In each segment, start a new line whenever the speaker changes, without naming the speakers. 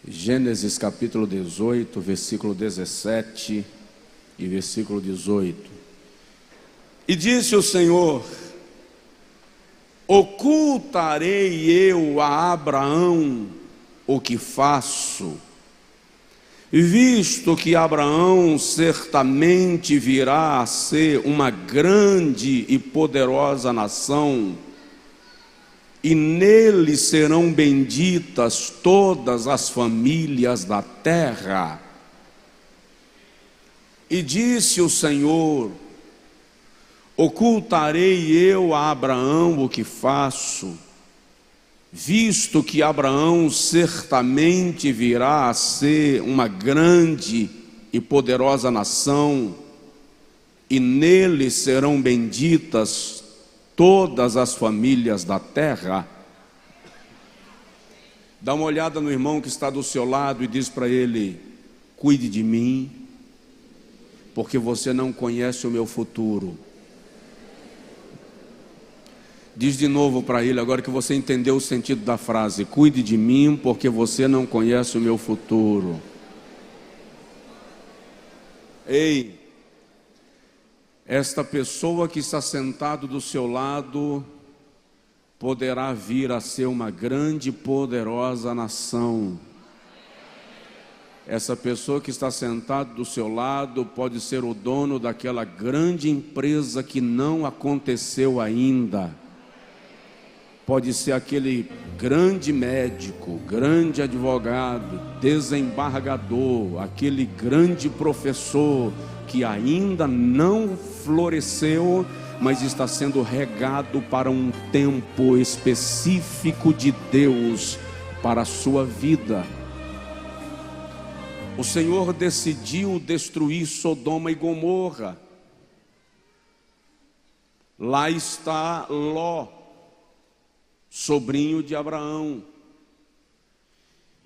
Gênesis capítulo 18, versículo 17 e versículo 18. E disse o Senhor: ocultarei eu a Abraão o que faço, visto que Abraão certamente virá a ser uma grande e poderosa nação, e nele serão benditas todas as famílias da terra. E disse o Senhor: ocultarei eu a Abraão o que faço, visto que Abraão certamente virá a ser uma grande e poderosa nação, e nele serão benditas todas as famílias da terra. Dá uma olhada no irmão que está do seu lado e diz para ele: cuide de mim, porque você não conhece o meu futuro. Diz de novo para ele, agora que você entendeu o sentido da frase: cuide de mim, porque você não conhece o meu futuro. Ei, esta pessoa que está sentado do seu lado poderá vir a ser uma grande e poderosa nação. Essa pessoa que está sentada do seu lado pode ser o dono daquela grande empresa que não aconteceu ainda. Pode ser aquele grande médico, grande advogado, desembargador, aquele grande professor que ainda não floresceu, mas está sendo regado para um tempo específico de Deus para a sua vida. O Senhor decidiu destruir Sodoma e Gomorra. Lá está Ló, sobrinho de Abraão.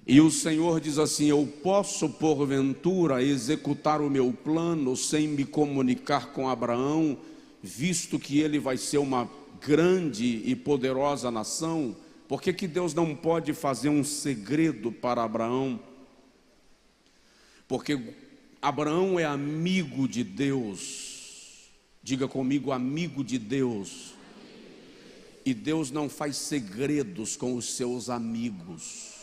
E o Senhor diz assim: eu posso porventura executar o meu plano sem me comunicar com Abraão, visto que ele vai ser uma grande e poderosa nação? Por que Deus não pode fazer um segredo para Abraão? Porque Abraão é amigo de Deus. Diga comigo: amigo de Deus. E Deus não faz segredos com os seus amigos.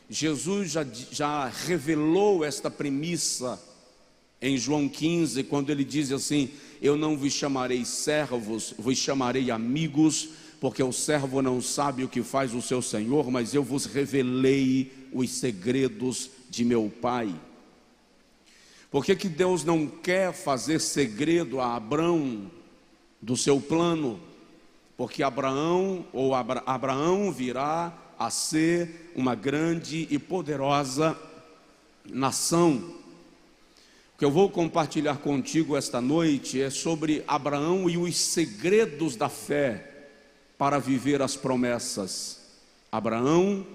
Jesus já revelou esta premissa em João 15, quando ele diz assim: eu não vos chamarei servos, vos chamarei amigos, porque o servo não sabe o que faz o seu senhor, mas eu vos revelei os segredos de meu Pai. Por que Deus não quer fazer segredo a Abraão do seu plano? Porque Abraão virá a ser uma grande e poderosa nação. O que eu vou compartilhar contigo esta noite é sobre Abraão e os segredos da fé para viver as promessas. Abraão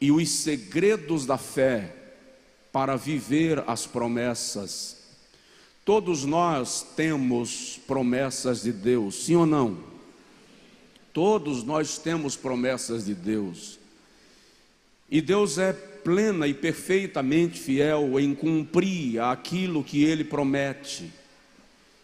e os segredos da fé para viver as promessas. Todos nós temos promessas de Deus, sim ou não? Todos nós temos promessas de Deus. E Deus é plena e perfeitamente fiel em cumprir aquilo que Ele promete.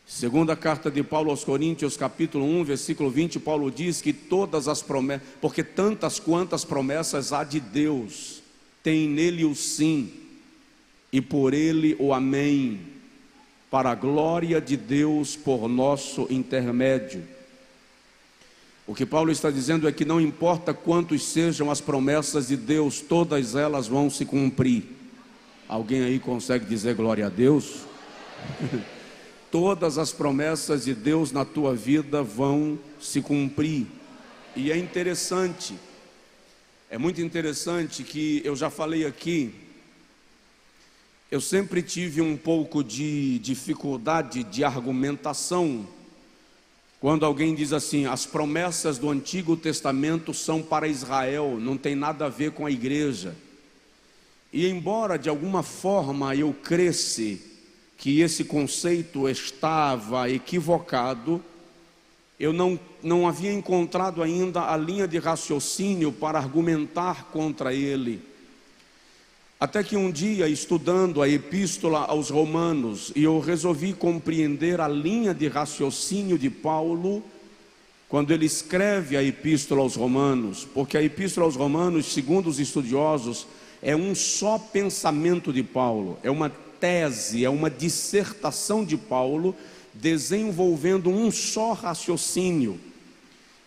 Segunda carta de Paulo aos Coríntios, capítulo 1, versículo 20, Paulo diz que todas as promessas, porque tantas quantas promessas há de Deus, tem nele o sim, e por ele o amém, para a glória de Deus por nosso intermédio. O que Paulo está dizendo é que não importa quantos sejam as promessas de Deus, todas elas vão se cumprir. Alguém aí consegue dizer glória a Deus? Todas as promessas de Deus na tua vida vão se cumprir. E é interessante, é muito interessante que eu já falei aqui, eu sempre tive um pouco de dificuldade de argumentação quando alguém diz assim: as promessas do Antigo Testamento são para Israel, não tem nada a ver com a igreja. E embora de alguma forma eu cresce que esse conceito estava equivocado, eu não havia encontrado ainda a linha de raciocínio para argumentar contra ele. Até que um dia, estudando a epístola aos Romanos, e eu resolvi compreender a linha de raciocínio de Paulo, quando ele escreve a epístola aos Romanos, porque a epístola aos Romanos, segundo os estudiosos, é um só pensamento de Paulo, é uma tese, é uma dissertação de Paulo, desenvolvendo um só raciocínio,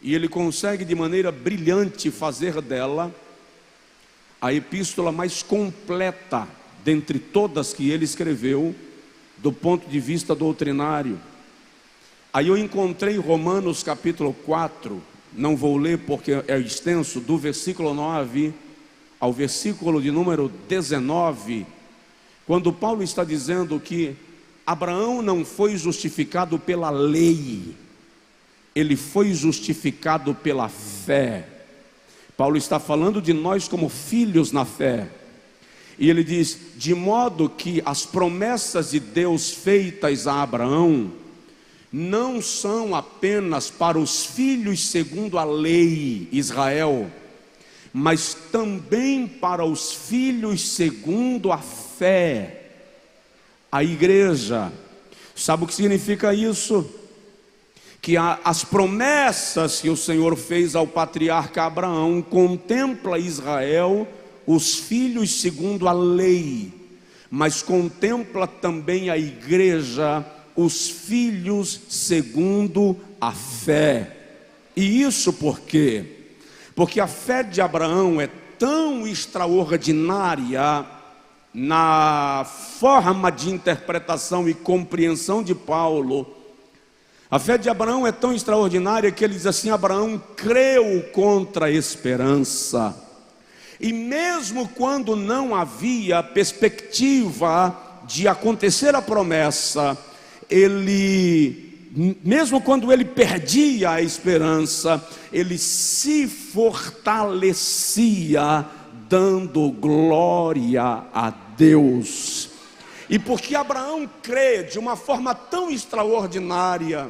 e ele consegue de maneira brilhante fazer dela a epístola mais completa dentre todas que ele escreveu, do ponto de vista doutrinário. Aí eu encontrei Romanos capítulo 4, não vou ler porque é extenso, do versículo 9 ao versículo de número 19, quando Paulo está dizendo que Abraão não foi justificado pela lei, ele foi justificado pela fé. Paulo está falando de nós como filhos na fé, e ele diz, de modo que as promessas de Deus feitas a Abraão, não são apenas para os filhos segundo a lei, Israel, mas também para os filhos segundo a fé, a igreja. Sabe o que significa isso? Que as promessas que o Senhor fez ao patriarca Abraão contempla Israel, os filhos segundo a lei, mas contempla também a igreja, os filhos segundo a fé. E isso por quê? Porque a fé de Abraão é tão extraordinária na forma de interpretação e compreensão de Paulo. A fé de Abraão é tão extraordinária que ele diz assim: Abraão creu contra a esperança, e mesmo quando não havia perspectiva de acontecer a promessa, mesmo quando ele perdia a esperança, ele se fortalecia dando glória a Deus. E porque Abraão crê de uma forma tão extraordinária,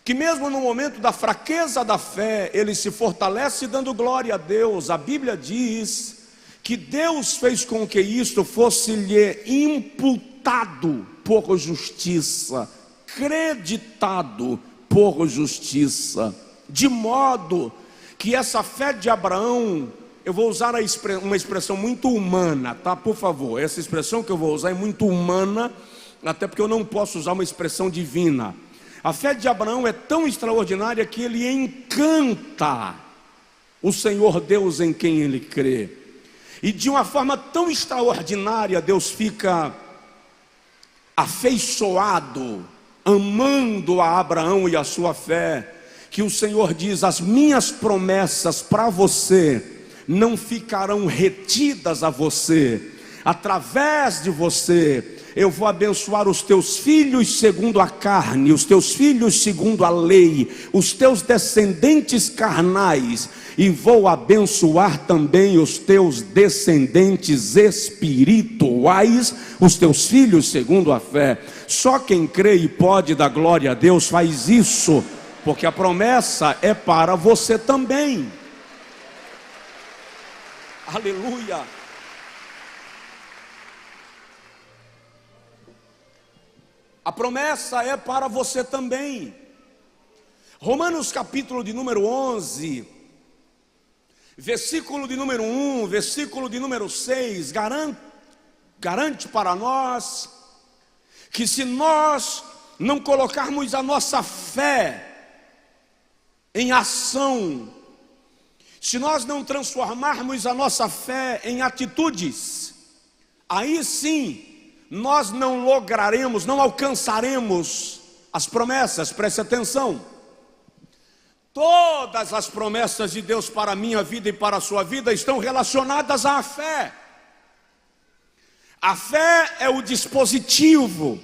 que mesmo no momento da fraqueza da fé, ele se fortalece dando glória a Deus. A Bíblia diz que Deus fez com que isto fosse-lhe imputado por justiça, creditado por justiça, de modo que essa fé de Abraão, eu vou usar uma expressão muito humana, tá? Por favor, essa expressão que eu vou usar é muito humana, até porque eu não posso usar uma expressão divina. A fé de Abraão é tão extraordinária que ele encanta o Senhor Deus em quem ele crê, e de uma forma tão extraordinária Deus fica afeiçoado, amando a Abraão e a sua fé, que o Senhor diz: as minhas promessas para você não ficarão retidas a você, através de você eu vou abençoar os teus filhos segundo a carne, os teus filhos segundo a lei, os teus descendentes carnais, e vou abençoar também os teus descendentes espirituais, os teus filhos segundo a fé. Só quem crê e pode dar glória a Deus faz isso, porque a promessa é para você também. Aleluia. A promessa é para você também. Romanos capítulo de número 11, versículo de número 1, versículo de número 6, garante para nós que se nós não colocarmos a nossa fé em ação, se nós não transformarmos a nossa fé em atitudes, aí sim nós não lograremos, não alcançaremos as promessas. Preste atenção. Todas as promessas de Deus para a minha vida e para a sua vida estão relacionadas à fé. A fé é o dispositivo,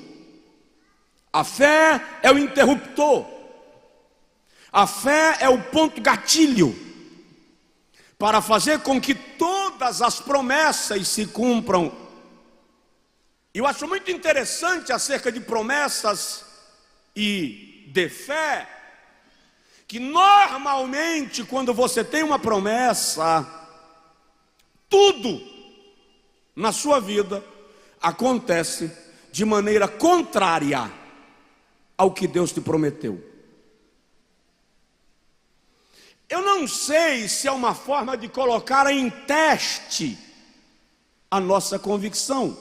a fé é o interruptor, a fé é o ponto gatilho para fazer com que todas as promessas se cumpram. Eu acho muito interessante acerca de promessas e de fé, que normalmente quando você tem uma promessa, tudo na sua vida acontece de maneira contrária ao que Deus te prometeu. Eu não sei se é uma forma de colocar em teste a nossa convicção.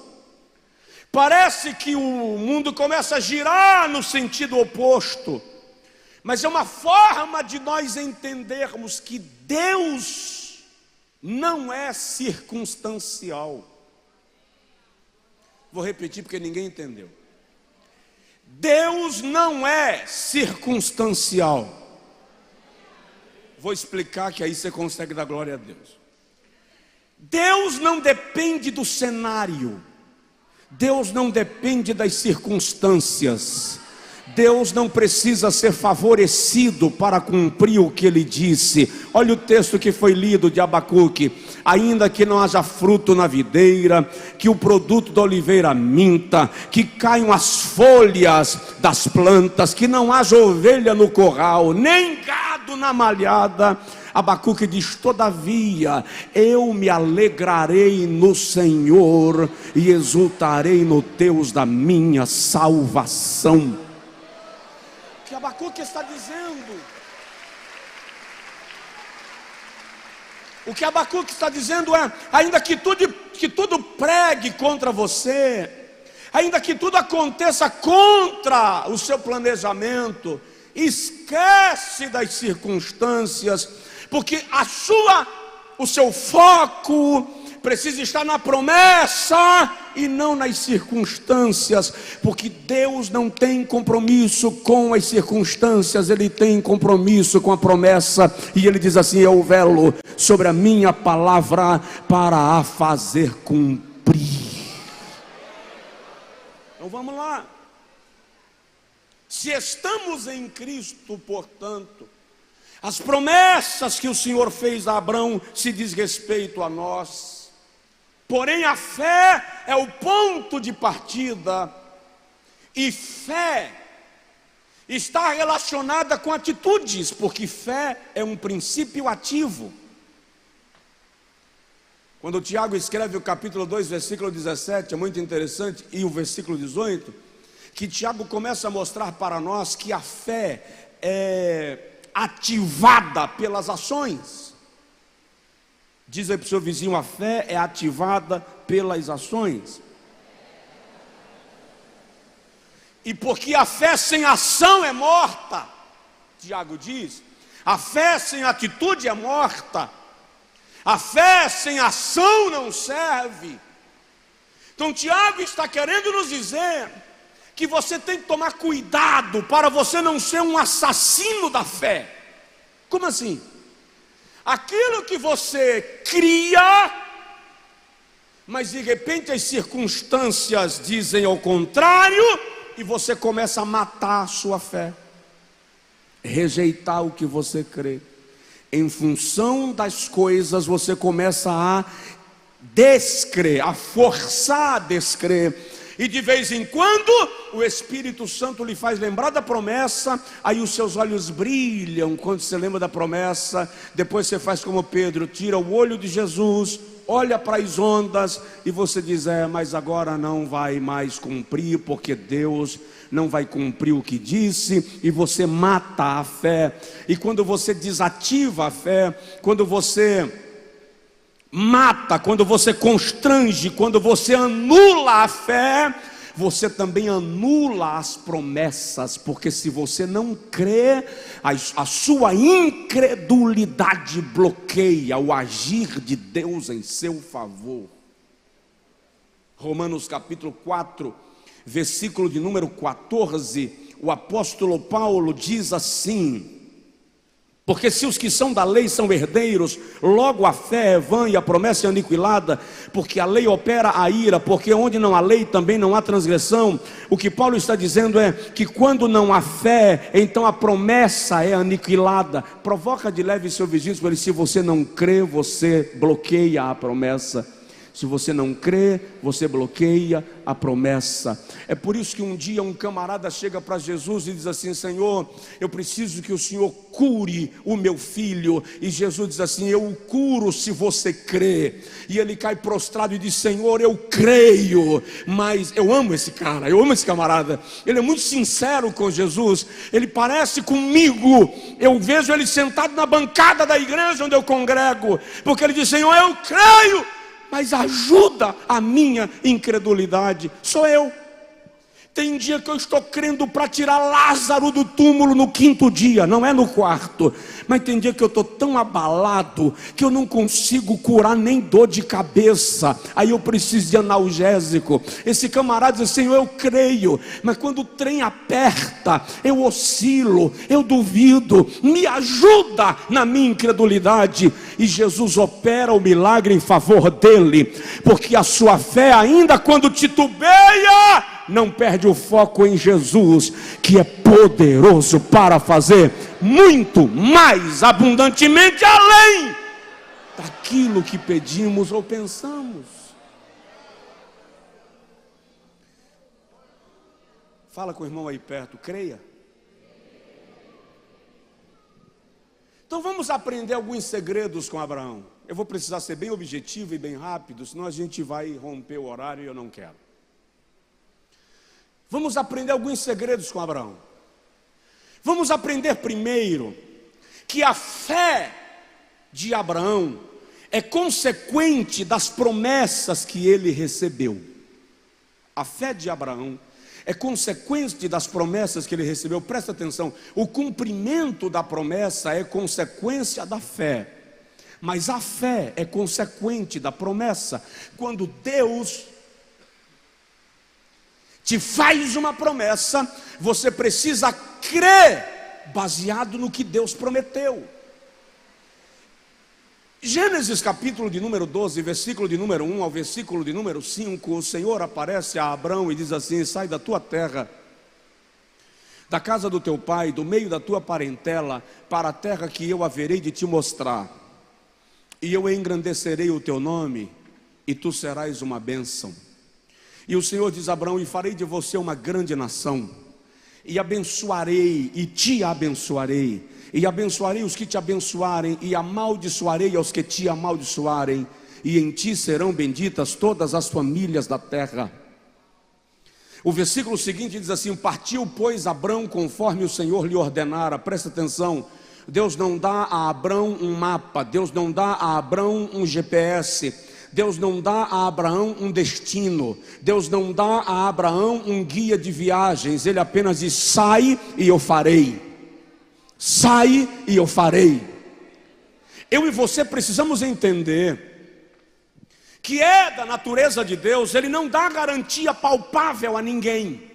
Parece que o mundo começa a girar no sentido oposto, mas é uma forma de nós entendermos que Deus não é circunstancial. Vou repetir porque ninguém entendeu. Deus não é circunstancial. Vou explicar que aí você consegue dar glória a Deus. Deus não depende do cenário. Deus não depende das circunstâncias. Deus não precisa ser favorecido para cumprir o que Ele disse. Olha o texto que foi lido de Abacuque: ainda que não haja fruto na videira, que o produto da oliveira minta, que caiam as folhas das plantas, que não haja ovelha no curral, nem gado na malhada. Abacuque diz: todavia eu me alegrarei no Senhor e exultarei no Deus da minha salvação. O que Abacuque está dizendo? O que Abacuque está dizendo é: ainda que tudo pregue contra você, ainda que tudo aconteça contra o seu planejamento, esquece das circunstâncias, porque o seu foco precisa estar na promessa e não nas circunstâncias, porque Deus não tem compromisso com as circunstâncias, Ele tem compromisso com a promessa, e Ele diz assim: eu velo sobre a minha palavra para a fazer cumprir. Então vamos lá. Se estamos em Cristo, portanto, as promessas que o Senhor fez a Abraão se diz respeito a nós. Porém a fé é o ponto de partida, e fé está relacionada com atitudes, porque fé é um princípio ativo. Quando o Tiago escreve o capítulo 2, versículo 17, é muito interessante, e o versículo 18, que Tiago começa a mostrar para nós que a fé é ativada pelas ações. Diz aí para o seu vizinho: a fé é ativada pelas ações. E porque a fé sem ação é morta, Tiago diz, a fé sem atitude é morta, a fé sem ação não serve. Então Tiago está querendo nos dizer que você tem que tomar cuidado para você não ser um assassino da fé. Como assim? Aquilo que você cria, mas de repente as circunstâncias dizem ao contrário, e você começa a matar a sua fé, rejeitar o que você crê. Em função das coisas você começa a descrer, a forçar a descrer. E de vez em quando o Espírito Santo lhe faz lembrar da promessa, aí os seus olhos brilham quando você lembra da promessa. Depois você faz como Pedro, tira o olho de Jesus, olha para as ondas e você diz: mas agora não vai mais cumprir, porque Deus não vai cumprir o que disse, e você mata a fé. E quando você desativa a fé, quando você mata, quando você constrange, quando você anula a fé, você também anula as promessas, porque se você não crê, a sua incredulidade bloqueia o agir de Deus em seu favor. Romanos capítulo 4, versículo de número 14, o apóstolo Paulo diz assim: porque se os que são da lei são herdeiros, logo a fé é vã e a promessa é aniquilada, porque a lei opera a ira, porque onde não há lei também não há transgressão. O que Paulo está dizendo é que quando não há fé, então a promessa é aniquilada. Provoca de leve seu vizinho, se você não crê, você bloqueia a promessa. Se você não crê, você bloqueia a promessa. É por isso que um dia um camarada chega para Jesus e diz assim: Senhor, eu preciso que o Senhor cure o meu filho. E Jesus diz assim: eu o curo se você crê. E ele cai prostrado e diz: Senhor, eu creio. Mas eu amo esse cara, eu amo esse camarada. Ele é muito sincero com Jesus. Ele parece comigo. Eu vejo ele sentado na bancada da igreja onde eu congrego, porque ele diz: Senhor, eu creio, mas ajuda a minha incredulidade. Sou eu. Tem dia que eu estou crendo para tirar Lázaro do túmulo no 5º dia, não é no 4º. Mas tem dia que eu estou tão abalado que eu não consigo curar nem dor de cabeça. Aí eu preciso de analgésico. Esse camarada diz: Senhor, eu creio, mas quando o trem aperta, eu oscilo, eu duvido. Me ajuda na minha incredulidade. E Jesus opera o milagre em favor dele, porque a sua fé, ainda quando titubeia, não perde o foco em Jesus, que é poderoso para fazer muito mais abundantemente além daquilo que pedimos ou pensamos. Fala com o irmão aí perto, creia. Então vamos aprender alguns segredos com Abraão. Eu vou precisar ser bem objetivo e bem rápido, senão a gente vai romper o horário e eu não quero. Vamos aprender alguns segredos com Abraão. Vamos aprender primeiro que a fé de Abraão é consequente das promessas que ele recebeu. A fé de Abraão é consequente das promessas que ele recebeu. Presta atenção, o cumprimento da promessa é consequência da fé, mas a fé é consequente da promessa. Quando Deus te faz uma promessa, você precisa crer baseado no que Deus prometeu. Gênesis capítulo de número 12, versículo de número 1 ao versículo de número 5, o Senhor aparece a Abrão e diz assim: sai da tua terra, da casa do teu pai, do meio da tua parentela, para a terra que eu haverei de te mostrar, e eu engrandecerei o teu nome, e tu serás uma bênção. E o Senhor diz a Abraão: e farei de você uma grande nação, e abençoarei, e te abençoarei, e abençoarei os que te abençoarem, e amaldiçoarei aos que te amaldiçoarem, e em ti serão benditas todas as famílias da terra. O versículo seguinte diz assim: partiu, pois, Abrão conforme o Senhor lhe ordenara. Presta atenção, Deus não dá a Abrão um mapa, Deus não dá a Abrão um GPS, Deus não dá a Abraão um destino, Deus não dá a Abraão um guia de viagens. Ele apenas diz: sai e eu farei. Sai e eu farei. Eu e você precisamos entender que é da natureza de Deus. Ele não dá garantia palpável a ninguém.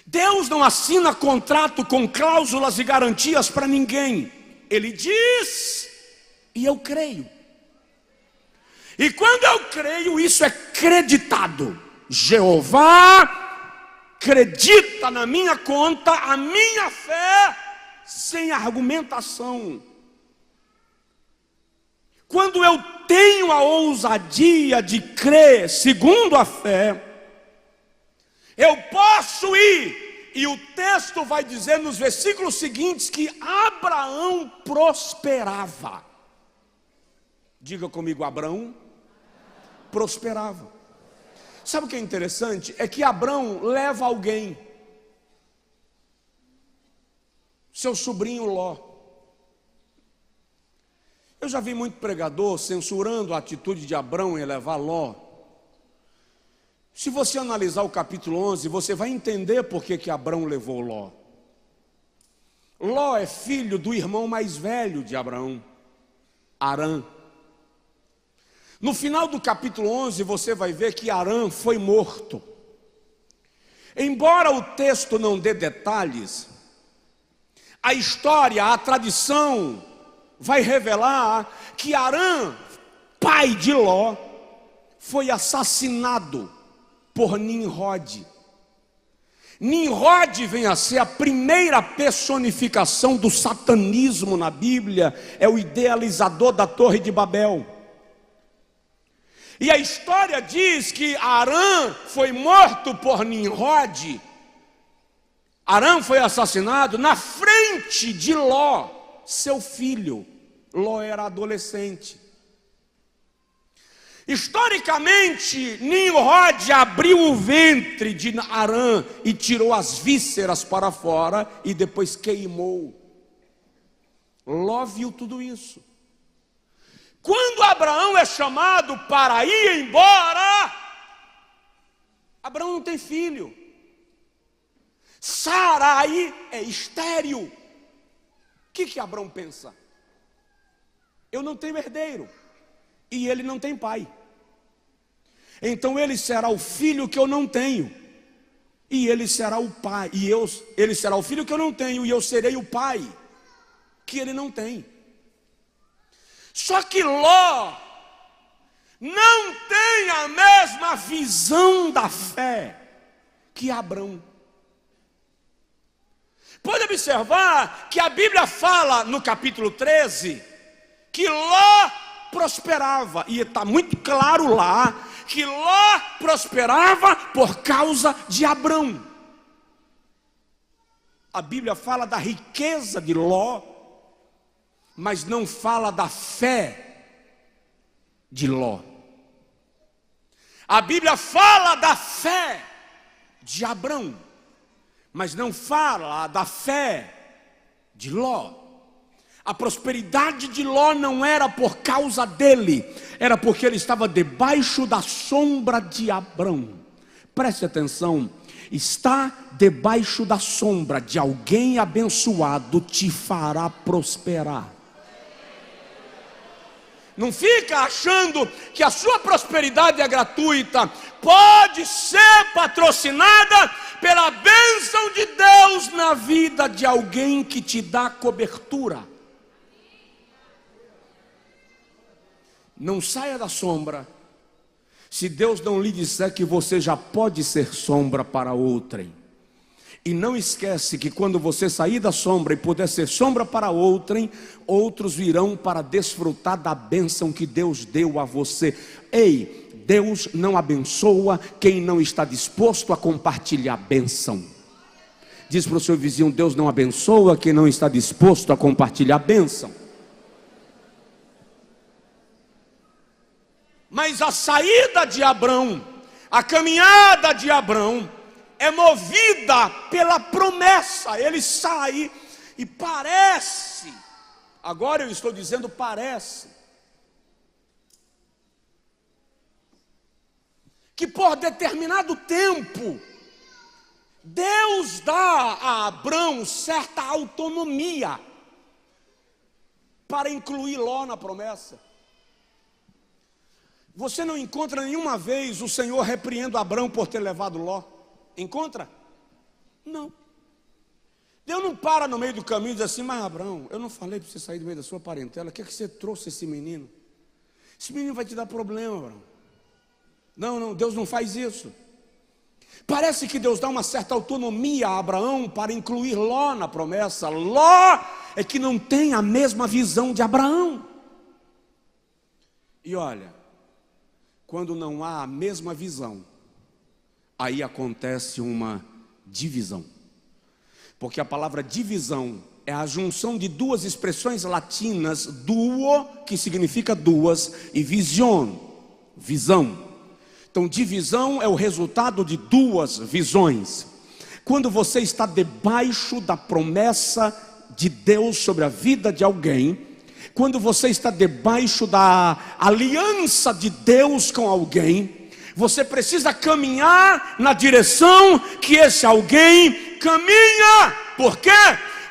Deus não assina contrato com cláusulas e garantias para ninguém. Ele diz e eu creio. E quando eu creio, isso é creditado. Jeová acredita na minha conta a minha fé sem argumentação. Quando eu tenho a ousadia de crer segundo a fé, eu posso ir. E o texto vai dizer nos versículos seguintes que Abraão prosperava. Diga comigo: Abraão prosperava. Sabe o que é interessante? É que Abrão leva alguém, seu sobrinho Ló. Eu já vi muito pregador censurando a atitude de Abrão em levar Ló. Se você analisar o capítulo 11, você vai entender por que Abrão levou Ló. Ló é filho do irmão mais velho de Abraão, Arã. No final do capítulo 11, você vai ver que Arã foi morto. Embora o texto não dê detalhes, a história, a tradição vai revelar que Arã, pai de Ló, foi assassinado por Nimrod. Nimrod vem a ser a primeira personificação do satanismo na Bíblia, é o idealizador da Torre de Babel. E a história diz que Arã foi morto por Nimrod. Arã foi assassinado na frente de Ló, seu filho. Ló era adolescente. Historicamente, Nimrod abriu o ventre de Arã e tirou as vísceras para fora e depois queimou. Ló viu tudo isso. Quando Abraão é chamado para ir embora, Abraão não tem filho. Sarai é estéril. O que Abraão pensa? Eu não tenho herdeiro e ele não tem pai. Então ele será o filho que eu não tenho e ele será o pai. Ele será o filho que eu não tenho e eu serei o pai que ele não tem. Só que Ló não tem a mesma visão da fé que Abraão. Pode observar que a Bíblia fala no capítulo 13 que Ló prosperava, e está muito claro lá que Ló prosperava por causa de Abraão. A Bíblia fala da riqueza de Ló, mas não fala da fé de Ló. A Bíblia fala da fé de Abraão, mas não fala da fé de Ló. A prosperidade de Ló não era por causa dele, era porque ele estava debaixo da sombra de Abraão. Preste atenção, estar debaixo da sombra de alguém abençoado te fará prosperar. Não fica achando que a sua prosperidade é gratuita. Pode ser patrocinada pela bênção de Deus na vida de alguém que te dá cobertura. Não saia da sombra se Deus não lhe disser que você já pode ser sombra para outrem. E não esquece que quando você sair da sombra e puder ser sombra para outrem, outros virão para desfrutar da bênção que Deus deu a você. Ei, Deus não abençoa quem não está disposto a compartilhar a bênção. Diz para o seu vizinho: Deus não abençoa quem não está disposto a compartilhar a bênção. Mas a saída de Abraão, a caminhada de Abraão, é movida pela promessa. Ele sai e parece, agora eu estou dizendo parece, que por determinado tempo, Deus dá a Abraão certa autonomia para incluir Ló na promessa. Você não encontra nenhuma vez o Senhor repreendendo Abraão por ter levado Ló? Encontra? Não. Deus não para no meio do caminho e diz assim: mas Abraão, eu não falei para você sair do meio da sua parentela, o que é que você trouxe esse menino? Esse menino vai te dar problema, Abraão. Não, Deus não faz isso. Parece que Deus dá uma certa autonomia a Abraão para incluir Ló na promessa. Ló é que não tem a mesma visão de Abraão. E olha, quando não há a mesma visão, aí acontece uma divisão. Porque a palavra divisão é a junção de duas expressões latinas: duo, que significa duas, e vision, visão. Então divisão é o resultado de duas visões. Quando você está debaixo da promessa de Deus sobre a vida de alguém, quando você está debaixo da aliança de Deus com alguém, você precisa caminhar na direção que esse alguém caminha. Por quê?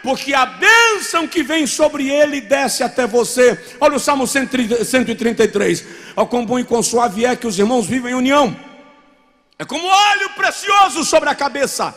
Porque a bênção que vem sobre ele desce até você. Olha o Salmo 133. Ó, quão bom e quão suave é que os irmãos vivem em união. É como óleo precioso sobre a cabeça,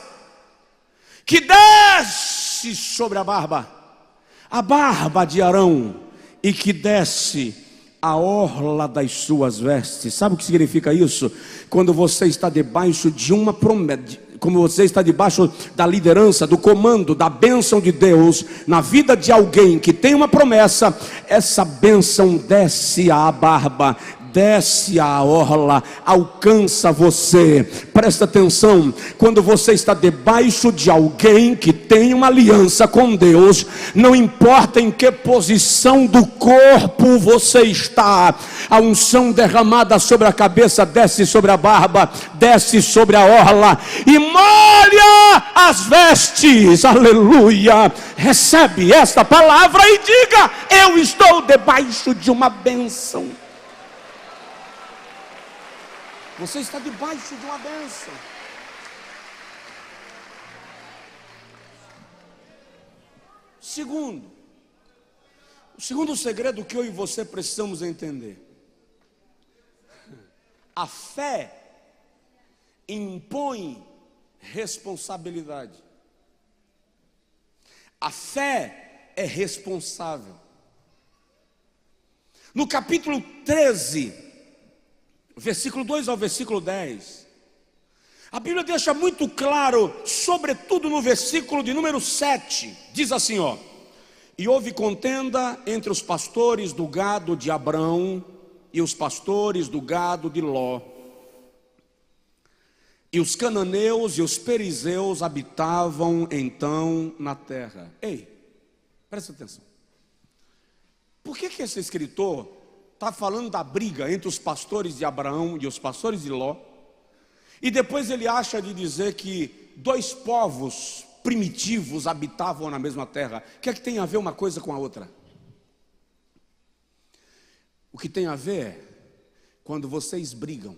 que desce sobre a barba de Arão, e que desce a orla das suas vestes. Sabe o que significa isso? Quando você está debaixo de uma promessa, como você está debaixo da liderança, do comando, da bênção de Deus na vida de alguém que tem uma promessa, essa bênção desce à barba, desce a orla, alcança você. Presta atenção, quando você está debaixo de alguém que tem uma aliança com Deus, não importa em que posição do corpo você está, a unção derramada sobre a cabeça desce sobre a barba, desce sobre a orla e molha as vestes. Aleluia! Recebe esta palavra e diga: eu estou debaixo de uma bênção. Você está debaixo de uma bênção. O segundo segredo que eu e você precisamos entender: a fé impõe responsabilidade. A fé é responsável. No capítulo 13, versículo 2 ao versículo 10, a Bíblia deixa muito claro, sobretudo no versículo de número 7, diz assim, ó: e houve contenda entre os pastores do gado de Abrão e os pastores do gado de Ló. E os cananeus e os perizeus habitavam então na terra. Ei, presta atenção. Por que esse escritor está falando da briga entre os pastores de Abraão e os pastores de Ló? E depois ele acha de dizer que dois povos primitivos habitavam na mesma terra. O que é que tem a ver uma coisa com a outra? O que tem a ver é quando vocês brigam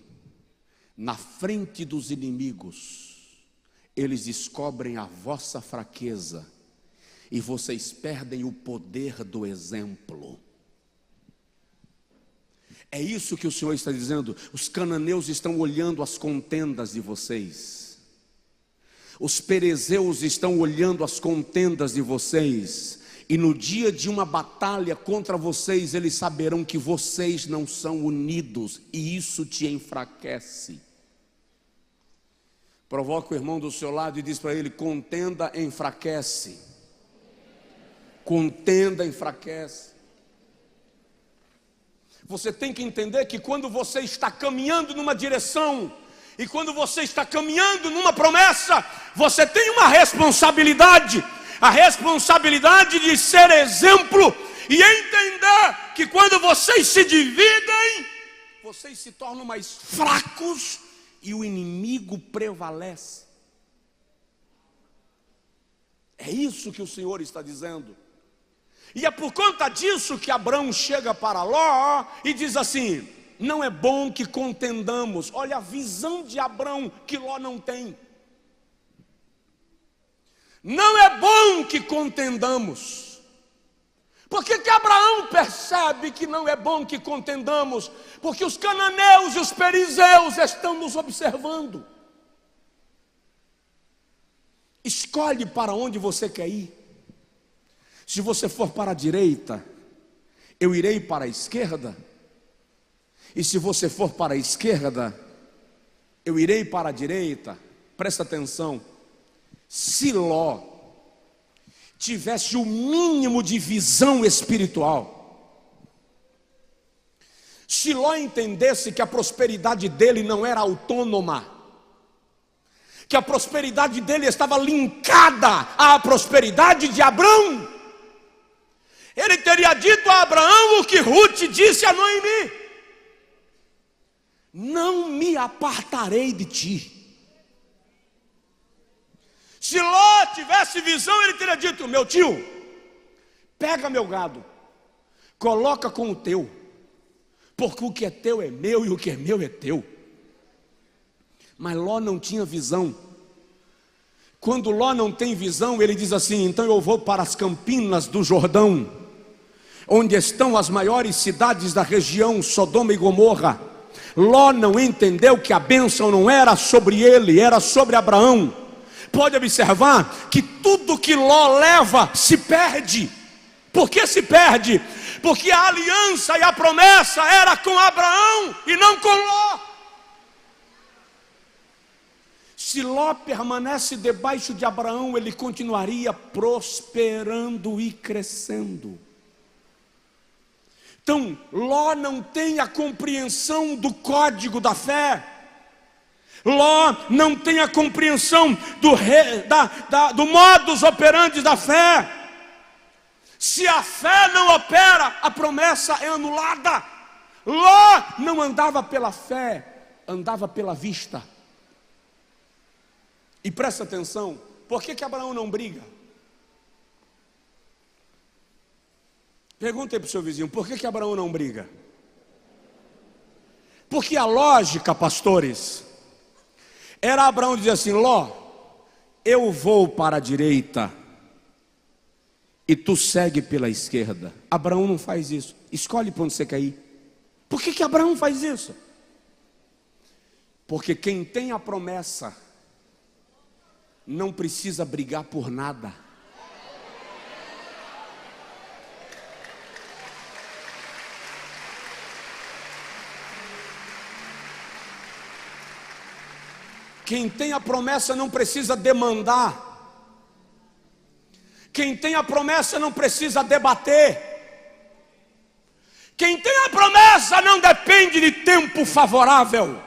na frente dos inimigos, eles descobrem a vossa fraqueza e vocês perdem o poder do exemplo. É isso que o Senhor está dizendo. Os cananeus estão olhando as contendas de vocês, os perezeus estão olhando as contendas de vocês, e no dia de uma batalha contra vocês, eles saberão que vocês não são unidos, e isso te enfraquece. Provoca o irmão do seu lado e diz para ele: contenda enfraquece. Contenda enfraquece. Você tem que entender que quando você está caminhando numa direção, e quando você está caminhando numa promessa, você tem uma responsabilidade. A responsabilidade de ser exemplo e entender que quando vocês se dividem, vocês se tornam mais fracos e o inimigo prevalece. É isso que o Senhor está dizendo. E é por conta disso que Abrão chega para Ló e diz assim: não é bom que contendamos. Olha a visão de Abrão que Ló não tem. Não é bom que contendamos. Por que Abraão percebe que não é bom que contendamos? Porque os cananeus e os perizeus estão nos observando. Escolhe para onde você quer ir. Se você for para a direita, eu irei para a esquerda. E se você for para a esquerda, eu irei para a direita. Presta atenção. Se Ló tivesse o mínimo de visão espiritual, se Ló entendesse que a prosperidade dele não era autônoma, que a prosperidade dele estava linkada à prosperidade de Abrão, ele teria dito a Abraão o que Ruth disse a Noemi: não me apartarei de ti. Se Ló tivesse visão, ele teria dito: meu tio, pega meu gado, coloca com o teu, porque o que é teu é meu e o que é meu é teu. Mas Ló não tinha visão. Quando Ló não tem visão, ele diz assim: então eu vou para as campinas do Jordão, onde estão as maiores cidades da região, Sodoma e Gomorra. Ló não entendeu que a bênção não era sobre ele, era sobre Abraão. Pode observar que tudo que Ló leva se perde. Por que se perde? Porque a aliança e a promessa era com Abraão e não com Ló. Se Ló permanece debaixo de Abraão, ele continuaria prosperando e crescendo. Então, Ló não tem a compreensão do código da fé. Ló não tem a compreensão do modus operandi da fé. Se a fé não opera, a promessa é anulada. Ló não andava pela fé, andava pela vista. E presta atenção, por que Abraão não briga? Pergunta aí para o seu vizinho, por que Abraão não briga? Porque a lógica, pastores, era Abraão dizer assim: Ló, eu vou para a direita e tu segue pela esquerda. Abraão não faz isso. Escolhe para onde você quer ir. Por que Abraão faz isso? Porque quem tem a promessa não precisa brigar por nada. Quem tem a promessa não precisa demandar. Quem tem a promessa não precisa debater. Quem tem a promessa não depende de tempo favorável.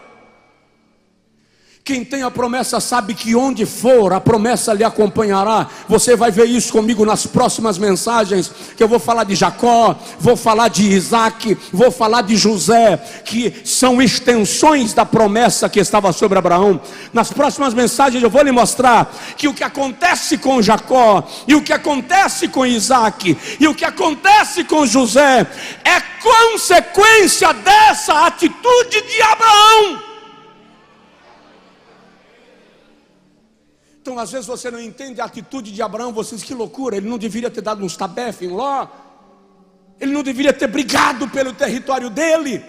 Quem tem a promessa sabe que onde for, a promessa lhe acompanhará. Você vai ver isso comigo nas próximas mensagens, que eu vou falar de Jacó, vou falar de Isaac, vou falar de José, que são extensões da promessa que estava sobre Abraão. Nas próximas mensagens eu vou lhe mostrar que o que acontece com Jacó, e o que acontece com Isaac, e o que acontece com José, é consequência dessa atitude de Abraão. Então, às vezes você não entende a atitude de Abraão. Você diz: que loucura, ele não deveria ter dado uns tabefe em Ló, ele não deveria ter brigado pelo território dele.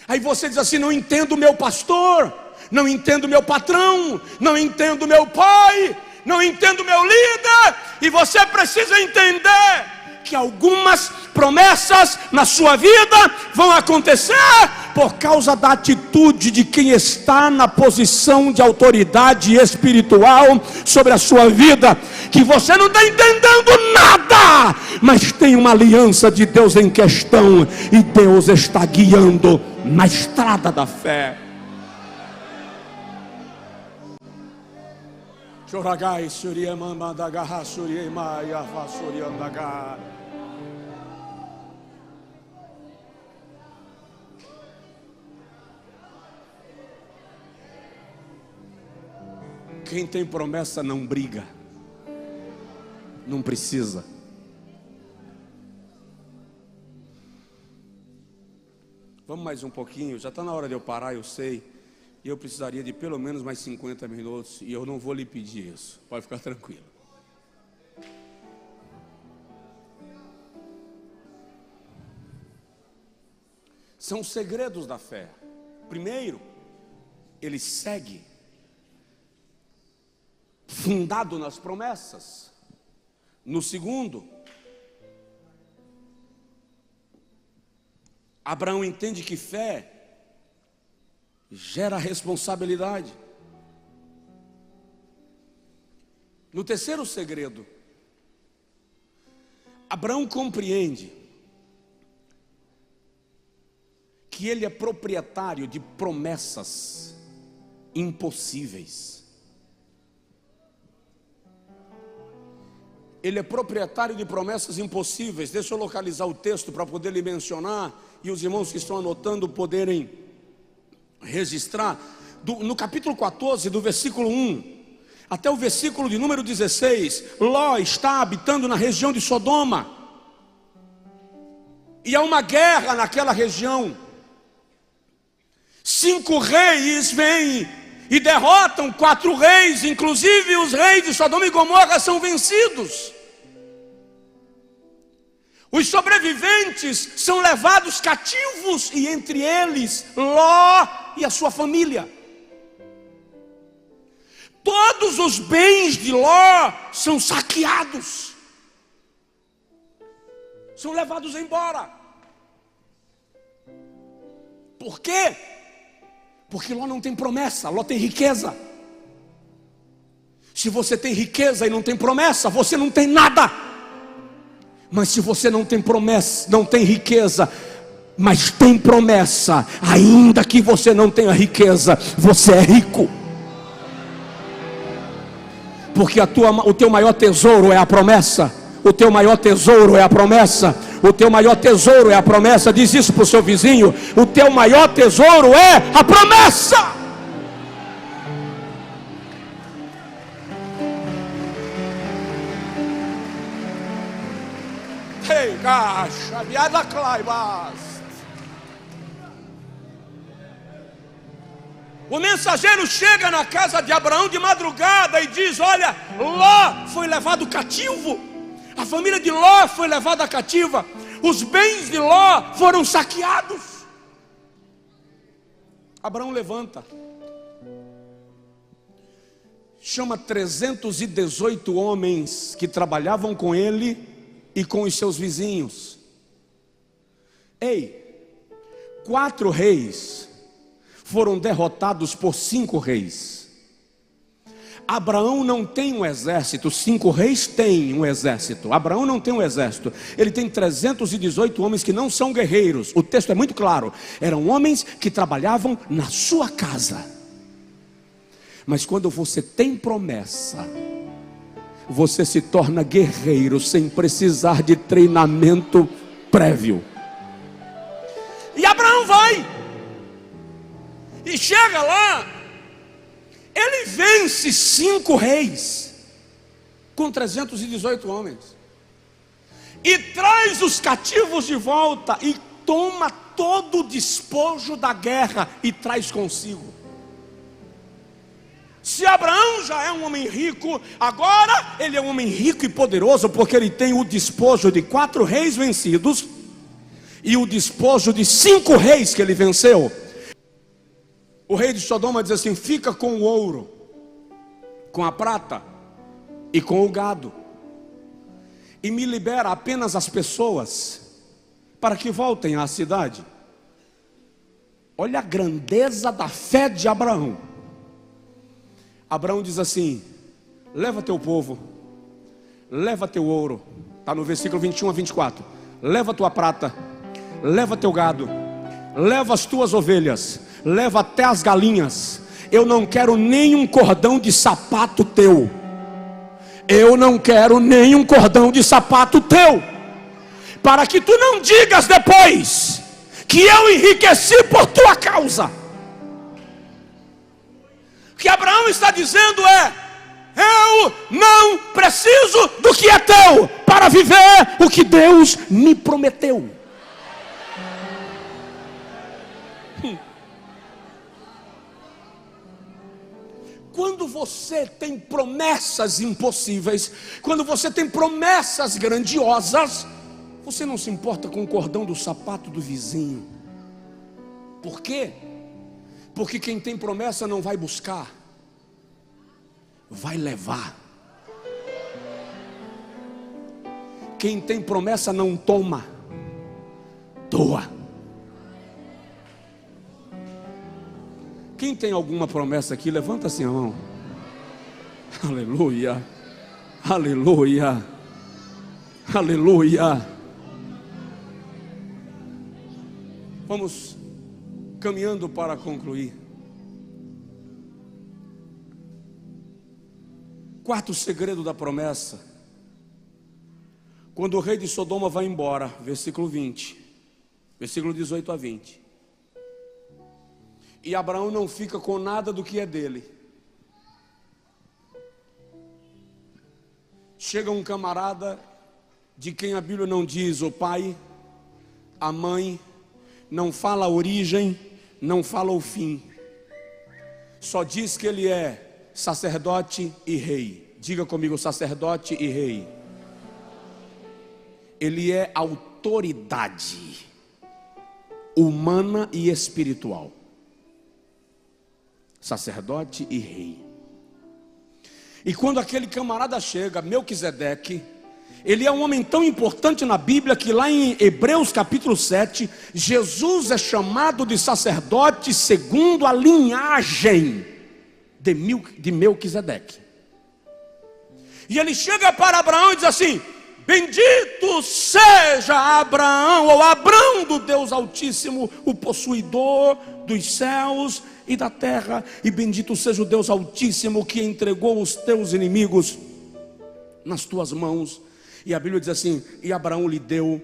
Aí você diz assim: não entendo o meu pastor, não entendo o meu patrão, não entendo o meu pai, não entendo o meu líder. E você precisa entender que algumas promessas na sua vida vão acontecer por causa da atitude de quem está na posição de autoridade espiritual sobre a sua vida, que você não está entendendo nada, mas tem uma aliança de Deus em questão, e Deus está guiando na estrada da fé. Choragai, suriemama da garra, suriemaia, vasuriandaga. Quem tem promessa não briga, não precisa. Vamos mais um pouquinho, já está na hora de eu parar, eu sei. E eu precisaria de pelo menos mais 50 minutos, e eu não vou lhe pedir isso, pode ficar tranquilo. São segredos da fé. Primeiro, ele segue fundado nas promessas. No segundo, Abraão entende que fé gera responsabilidade. No terceiro segredo, Abraão compreende que ele é proprietário de promessas impossíveis. Ele é proprietário de promessas impossíveis. Deixa eu localizar o texto para poder lhe mencionar, e os irmãos que estão anotando poderem registrar. No capítulo 14, do versículo 1 até o versículo de número 16, Ló está habitando na região de Sodoma, e há uma guerra naquela região. 5 reis vêm e derrotam 4 reis, inclusive os reis de Sodoma e Gomorra são vencidos. Os sobreviventes são levados cativos, e entre eles Ló e a sua família. Todos os bens de Ló são saqueados, são levados embora. Por quê? Porque Ló não tem promessa, Ló tem riqueza. Se você tem riqueza e não tem promessa, você não tem nada. Mas se você não tem promessa, não tem riqueza, mas tem promessa, ainda que você não tenha riqueza, você é rico. Porque o teu maior tesouro é a promessa. O teu maior tesouro é a promessa. O teu maior tesouro é a promessa. Diz isso para o seu vizinho: o teu maior tesouro é a promessa. Ei, caixa, viada claibas. O mensageiro chega na casa de Abraão de madrugada e diz: olha, Ló foi levado cativo. A família de Ló foi levada cativa. Os bens de Ló foram saqueados. Abraão levanta, chama 318 homens que trabalhavam com ele e com os seus vizinhos. Ei, 4 reis foram derrotados por 5 reis. Abraão não tem um exército, 5 reis têm um exército. Abraão não tem um exército, ele tem 318 homens que não são guerreiros. O texto é muito claro, eram homens que trabalhavam na sua casa. Mas quando você tem promessa, você se torna guerreiro sem precisar de treinamento prévio. E Abraão vai, e chega lá, ele vence 5 reis, com 318 homens, e traz os cativos de volta, e toma todo o despojo da guerra, e traz consigo. Se Abraão já é um homem rico, agora ele é um homem rico e poderoso, porque ele tem o despojo de 4 reis vencidos, e o despojo de 5 reis que ele venceu. O rei de Sodoma diz assim: fica com o ouro, com a prata e com o gado, e me libera apenas as pessoas, para que voltem à cidade. Olha a grandeza da fé de Abraão. Abraão diz assim: leva teu povo, leva teu ouro, está no versículo 21 a 24, leva tua prata, leva teu gado, leva as tuas ovelhas, leva até as galinhas. Eu não quero nenhum cordão de sapato teu. Eu não quero nenhum cordão de sapato teu, para que tu não digas depois que eu enriqueci por tua causa. O que Abraão está dizendo é: eu não preciso do que é teu para viver o que Deus me prometeu. Quando você tem promessas impossíveis, quando você tem promessas grandiosas, você não se importa com o cordão do sapato do vizinho. Por quê? Porque quem tem promessa não vai buscar, vai levar. Quem tem promessa não toma, doa. Quem tem alguma promessa aqui, levanta assim a mão. Aleluia, aleluia, aleluia. Vamos caminhando para concluir. 4º segredo da promessa. Quando o rei de Sodoma vai embora, versículo 20, versículo 18 a 20. E Abraão não fica com nada do que é dele. Chega um camarada de quem a Bíblia não diz o pai, a mãe, não fala a origem, não fala o fim. Só diz que ele é sacerdote e rei. Diga comigo: sacerdote e rei. Ele é autoridade humana e espiritual. Sacerdote e rei. E quando aquele camarada chega, Melquisedeque, ele é um homem tão importante na Bíblia que lá em Hebreus capítulo 7, Jesus é chamado de sacerdote segundo a linhagem de Melquisedeque. E ele chega para Abraão e diz assim: Bendito seja Abraão, ou Abrão do Deus Altíssimo, o possuidor dos céus e da terra. E bendito seja o Deus Altíssimo que entregou os teus inimigos nas tuas mãos. E a Bíblia diz assim: e Abraão lhe deu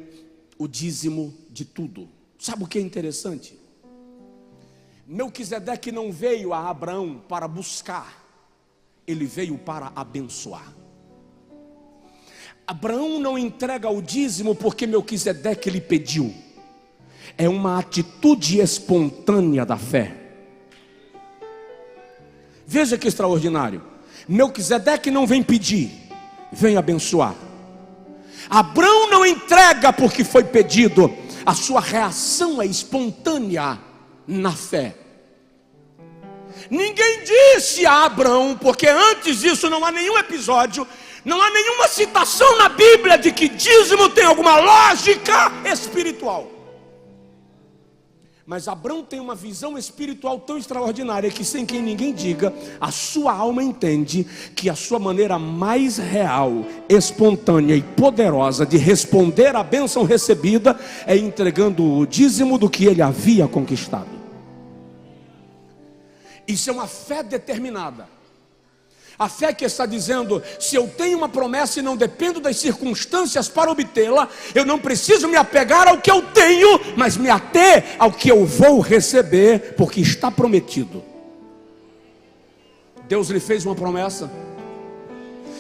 o dízimo de tudo. Sabe o que é interessante? Melquisedeque não veio a Abraão para buscar, ele veio para abençoar. Abraão não entrega o dízimo porque Melquisedeque lhe pediu. É uma atitude espontânea da fé. Veja que extraordinário. Melquisedeque não vem pedir, vem abençoar. Abraão não entrega porque foi pedido. A sua reação é espontânea na fé. Ninguém disse a Abraão, porque antes disso não há nenhum episódio, não há nenhuma citação na Bíblia de que dízimo tem alguma lógica espiritual. Mas Abraão tem uma visão espiritual tão extraordinária que, sem que ninguém diga, a sua alma entende que a sua maneira mais real, espontânea e poderosa de responder à bênção recebida é entregando o dízimo do que ele havia conquistado. Isso é uma fé determinada. A fé que está dizendo: se eu tenho uma promessa e não dependo das circunstâncias para obtê-la, eu não preciso me apegar ao que eu tenho, mas me ater ao que eu vou receber, porque está prometido. Deus lhe fez uma promessa.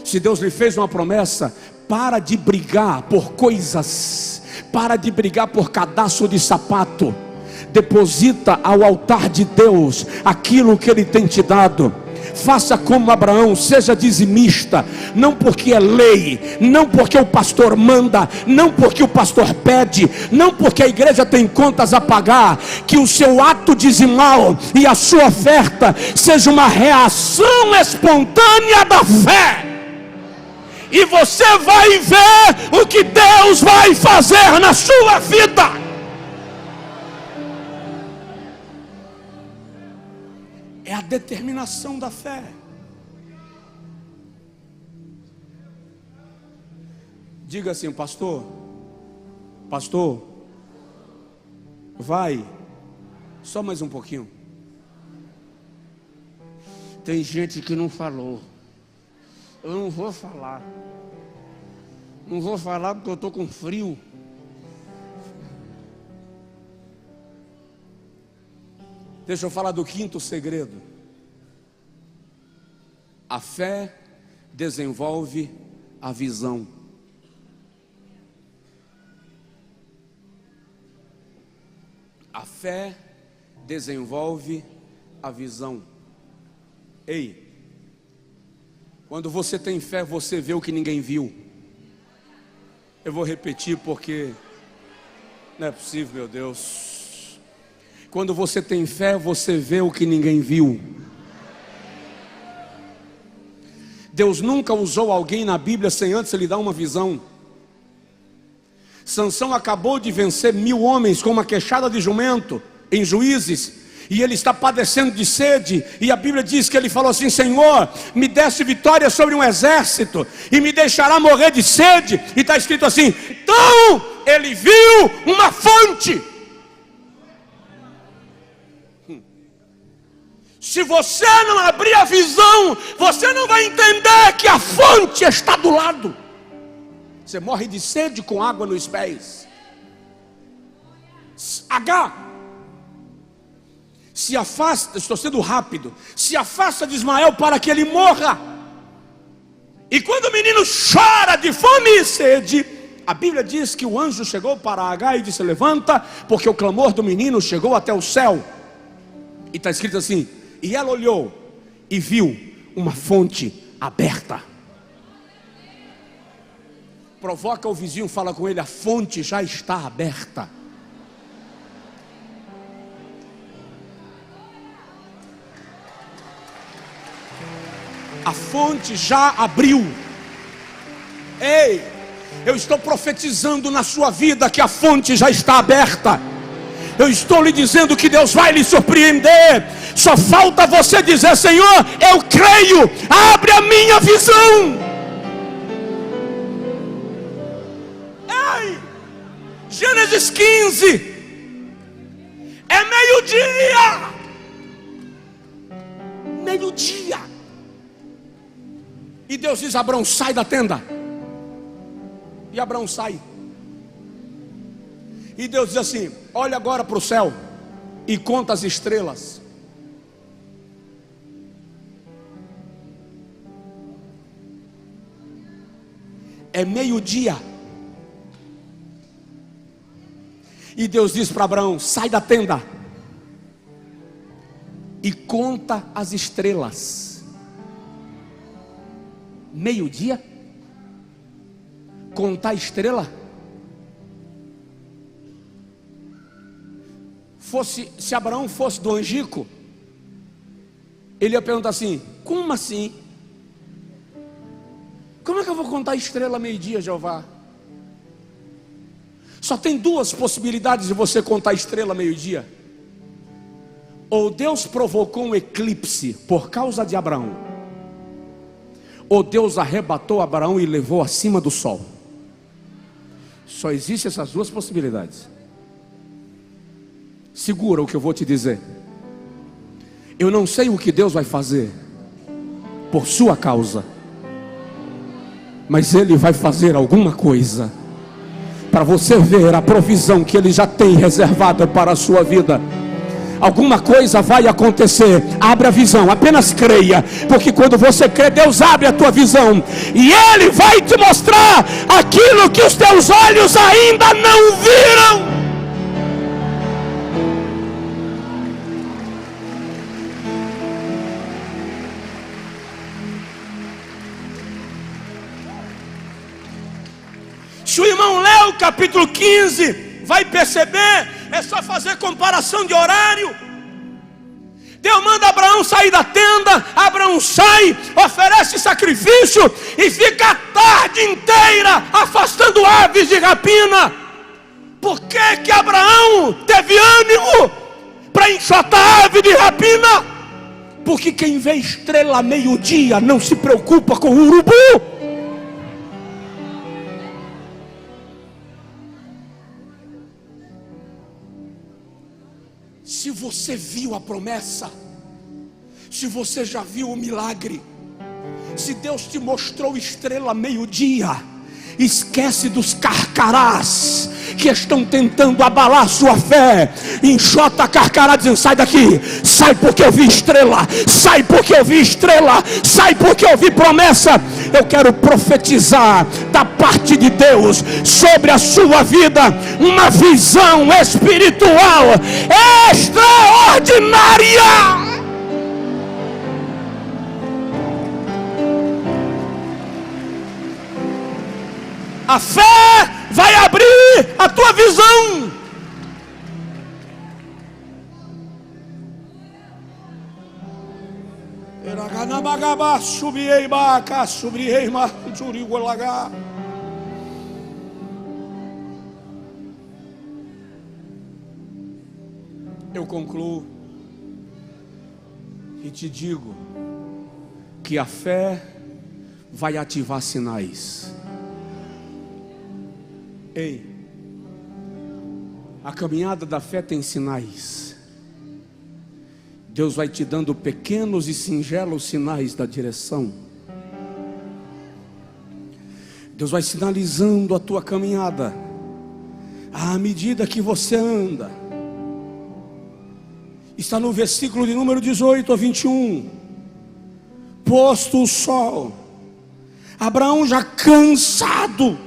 Se Deus lhe fez uma promessa, para de brigar por coisas, para de brigar por cadastro de sapato. Deposita ao altar de Deus aquilo que Ele tem te dado. Faça como Abraão, seja dizimista, não porque é lei, não porque o pastor manda, não porque o pastor pede, não porque a igreja tem contas a pagar. Que o seu ato dizimal e a sua oferta seja uma reação espontânea da fé, e você vai ver o que Deus vai fazer na sua vida. É a determinação da fé. Diga assim: pastor, vai, só mais um pouquinho. Tem gente que não falou. Eu não vou falar. Não vou falar porque eu estou com frio. Deixa eu falar do quinto segredo. A fé desenvolve a visão. A fé desenvolve a visão. Ei, quando você tem fé, você vê o que ninguém viu. Eu vou repetir porque não é possível, meu Deus. Quando você tem fé, você vê o que ninguém viu. Deus nunca usou alguém na Bíblia sem antes lhe dar uma visão. Sansão acabou de vencer 1000 homens com uma queixada de jumento em Juízes, e ele está padecendo de sede, e a Bíblia diz que ele falou assim: Senhor, me desse vitória sobre um exército, e me deixará morrer de sede. E está escrito assim: então ele viu uma fonte. Se você não abrir a visão, você não vai entender que a fonte está do lado. Você morre de sede com água nos pés. Se afasta, estou sendo rápido, se afasta de Ismael para que ele morra. E quando o menino chora de fome e sede, a Bíblia diz que o anjo chegou para Agar e disse: levanta, porque o clamor do menino chegou até o céu. E está escrito assim: e ela olhou e viu uma fonte aberta. Provoca o vizinho, fala com ele: a fonte já está aberta. A fonte já abriu. Ei, eu estou profetizando na sua vida que a fonte já está aberta. Eu estou lhe dizendo que Deus vai lhe surpreender. Só falta você dizer: Senhor, eu creio, abre a minha visão. Gênesis 15. É meio-dia. Meio-dia. E Deus diz: Abraão, sai da tenda. E Abraão sai. E Deus diz assim: olha agora para o céu e conta as estrelas. É meio-dia. E Deus diz para Abraão: sai da tenda e conta as estrelas. Meio-dia? Contar a estrela? Se Abraão fosse do Angico, ele ia perguntar assim: como assim? Como é que eu vou contar a estrela meio-dia, Jeová? Só tem duas possibilidades de você contar a estrela meio-dia. Ou Deus provocou um eclipse por causa de Abraão, ou Deus arrebatou Abraão e levou acima do sol. Só existem essas duas possibilidades. Segura o que eu vou te dizer. Eu não sei o que Deus vai fazer por sua causa, mas Ele vai fazer alguma coisa para você ver a provisão que Ele já tem reservada para a sua vida. Alguma coisa vai acontecer. Abre a visão, apenas creia, porque quando você crê, Deus abre a tua visão e Ele vai te mostrar aquilo que os teus olhos ainda não viram. Se o irmão lê o capítulo 15, vai perceber, é só fazer comparação de horário. Deus manda Abraão sair da tenda, Abraão sai, oferece sacrifício e fica a tarde inteira afastando aves de rapina. Por que Abraão teve ânimo para enxotar ave de rapina? Porque quem vê estrela meio-dia não se preocupa com o urubu. Se você viu a promessa, se você já viu o milagre, se Deus te mostrou estrela meio-dia, esquece dos carcarás que estão tentando abalar sua fé. Enxota a carcará dizendo: sai daqui, sai porque eu vi estrela, sai porque eu vi estrela, sai porque eu vi promessa. Eu quero profetizar da parte de Deus sobre a sua vida uma visão espiritual extraordinária. A fé vai abrir a tua visão. Eu concluo e te digo que a fé vai ativar sinais. Ei, a caminhada da fé tem sinais. Deus vai te dando pequenos e singelos sinais da direção. Deus vai sinalizando a tua caminhada à medida que você anda. Está no versículo de número 18 a 21. Posto o sol, Abraão já cansado,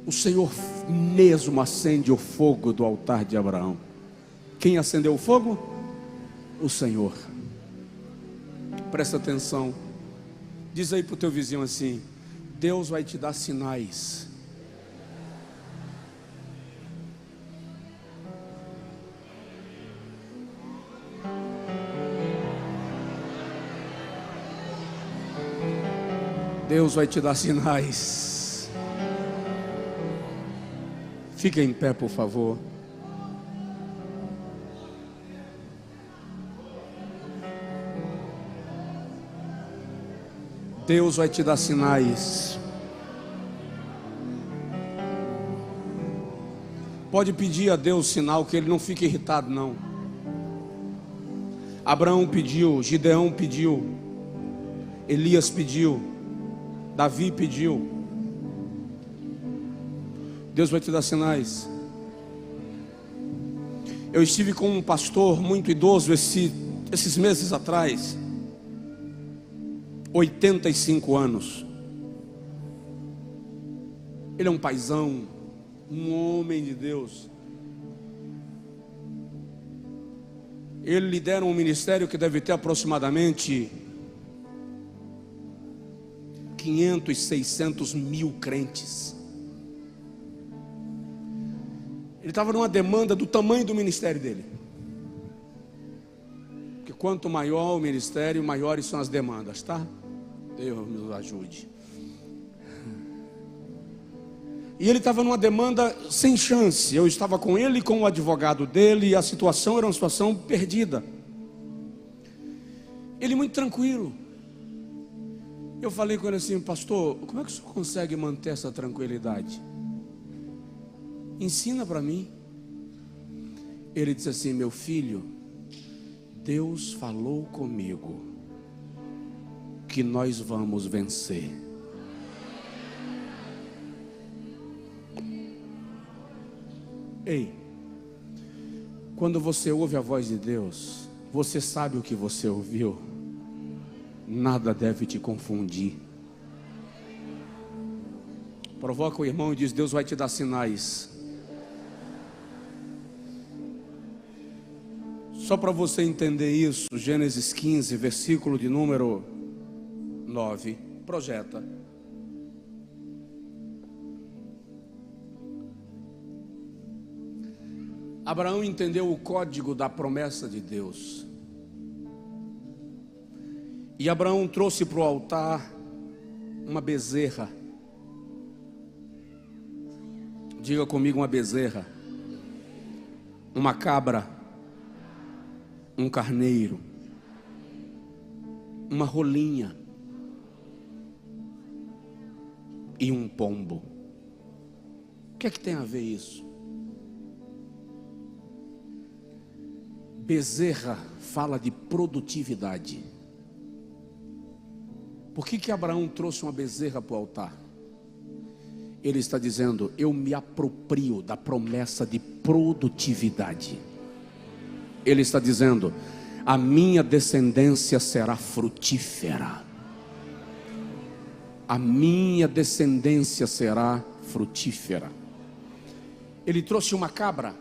o Senhor mesmo acende o fogo do altar de Abraão. Quem acendeu o fogo? O Senhor. Presta atenção. Diz aí para o teu vizinho assim: Deus vai te dar sinais. Deus vai te dar sinais. Fique em pé, por favor. Deus vai te dar sinais. Pode pedir a Deus sinal, que ele não fica irritado não. Abraão pediu, Gideão pediu, Elias pediu, Davi pediu. Deus vai te dar sinais. Eu estive com um pastor muito idoso esses meses atrás, 85 anos. Ele é um paizão, um homem de Deus. Ele lidera um ministério que deve ter aproximadamente 500, 600 mil crentes. Ele estava numa demanda do tamanho do ministério dele. Porque quanto maior o ministério, maiores são as demandas, tá? Deus nos ajude. E ele estava numa demanda sem chance. Eu estava com ele e com o advogado dele, e a situação era uma situação perdida. Ele muito tranquilo. Eu falei com ele assim: pastor, como é que o senhor consegue manter essa tranquilidade? Ensina para mim. Ele disse assim: meu filho, Deus falou comigo que nós vamos vencer. Ei, quando você ouve a voz de Deus, você sabe o que você ouviu. Nada deve te confundir. Provoca o irmão e diz: Deus vai te dar sinais. Só para você entender isso, Gênesis 15, versículo de número 9. Projeta. Abraão entendeu o código da promessa de Deus. E Abraão trouxe para o altar uma bezerra. Diga comigo: uma bezerra, uma cabra, um carneiro, uma rolinha e um pombo. O que é que tem a ver isso? Bezerra fala de produtividade. Por que Abraão trouxe uma bezerra para o altar? Ele está dizendo: eu me aproprio da promessa de produtividade. Ele está dizendo: a minha descendência será frutífera. A minha descendência será frutífera. Ele trouxe uma cabra.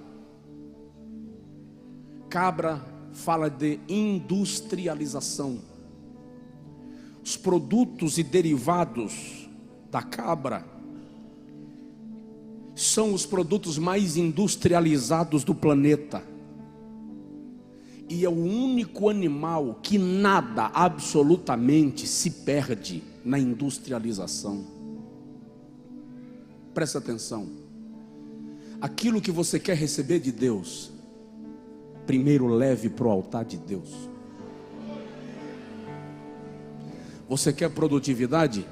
Cabra fala de industrialização. Os produtos e derivados da cabra são os produtos mais industrializados do planeta. E é o único animal que nada absolutamente se perde na industrialização. Presta atenção. Aquilo que você quer receber de Deus, primeiro leve para o altar de Deus. Você quer produtividade?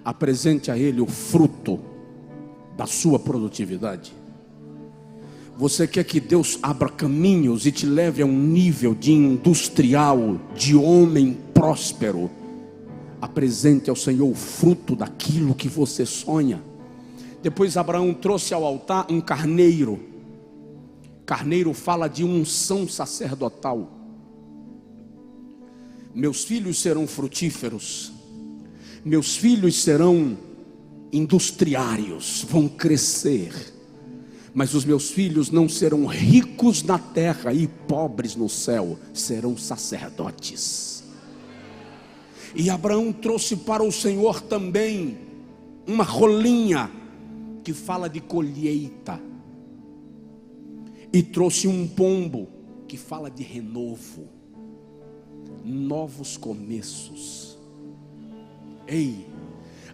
Apresente a Ele o fruto da sua produtividade. Você quer que Deus abra caminhos e te leve a um nível de industrial, de homem próspero? Apresente ao Senhor o fruto daquilo que você sonha. Depois Abraão trouxe ao altar um carneiro. Carneiro fala de unção sacerdotal. Meus filhos serão frutíferos, meus filhos serão industriários, vão crescer, mas os meus filhos não serão ricos na terra e pobres no céu, serão sacerdotes. E Abraão trouxe para o Senhor também uma rolinha que fala de colheita, e trouxe um pombo que fala de renovo, novos começos. Ei,